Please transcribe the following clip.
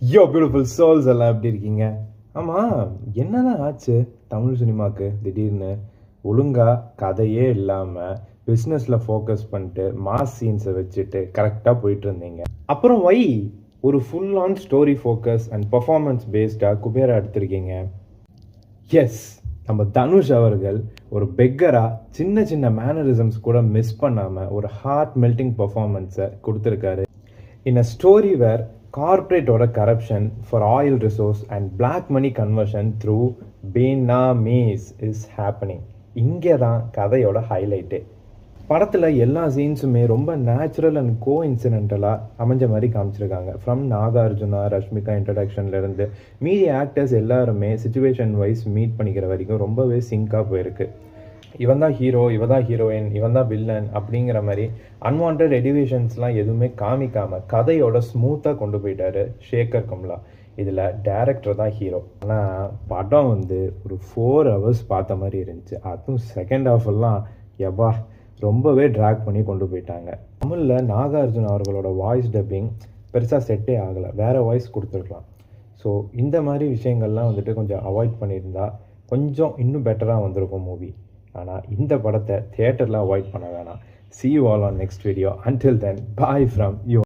யோ beautiful souls எல்லாம் எப்படி இருக்கீங்க? ஆமாம், என்னதான் ஆச்சு தமிழ் சினிமாவுக்கு திடீர்னு ஒழுங்கா கதையே இல்லாமல் பிஸ்னஸில் ஃபோக்கஸ் பண்ணிட்டு மாஸ் சீன்ஸை வச்சுட்டு கரெக்டாக போயிட்டு இருந்தீங்க. அப்புறம் வை ஒரு full on story focus and performance பேஸ்டாக குபேரா எடுத்திருக்கீங்க. எஸ், நம்ம தனுஷ் அவர்கள் ஒரு பெக்கராக சின்ன சின்ன மேனரிசம்ஸ் கூட மிஸ் பண்ணாமல் ஒரு ஹார்ட் மெல்டிங் பர்ஃபார்மன்ஸை கொடுத்துருக்காரு. In a story where corporate or corruption for oil resource and black money conversion through Benamis is happening. இங்கே தான் கதையோட ஹைலைட்டு. படத்தில் எல்லா சீன்ஸுமே ரொம்ப நேச்சுரல் அண்ட் கோ இன்சிடென்டலாக அமைஞ்ச மாதிரி காமிச்சிருக்காங்க. ஃப்ரம் நாகார்ஜுனா, ரஷ்மிகா இன்ட்ரடக்ஷன்லேருந்து மீதி ஆக்டர்ஸ் எல்லாருமே சுச்சுவேஷன் வைஸ் மீட் பண்ணிக்கிற வரைக்கும் ரொம்பவே சிங்காக போயிருக்கு. இவன் தான் ஹீரோ, இவன் தான் ஹீரோயின், இவன் தான் வில்லன் அப்படிங்கிற மாதிரி அன்வான்ட் எலிவேஷன்ஸ்லாம் எதுவுமே காமிக்காமல் கதையோட ஸ்மூத்தாக கொண்டு போயிட்டாரு ஷேகர் கம்லா. இதில் டேரக்டர் தான் ஹீரோ. ஆனால் படம் ஒரு 4 hours பார்த்த மாதிரி இருந்துச்சு. அதுவும் செகண்ட் ஹாஃபெல்லாம் எவ்வா ரொம்பவே ட்ராக் பண்ணி கொண்டு போயிட்டாங்க. தமிழில் நாகார்ஜுன் அவர்களோட வாய்ஸ் டப்பிங் பெருசாக செட்டே ஆகலை, வேறு வாய்ஸ் கொடுத்துருக்கலாம். ஸோ இந்த மாதிரி விஷயங்கள்லாம் கொஞ்சம் அவாய்ட் பண்ணியிருந்தா கொஞ்சம் இன்னும் பெட்டராக வந்திருக்கும் மூவி. ஆனால் இந்த படத்தை தியேட்டரில் அவாய்ட் பண்ண வேணாம். See you all on next video. Until then, bye from you.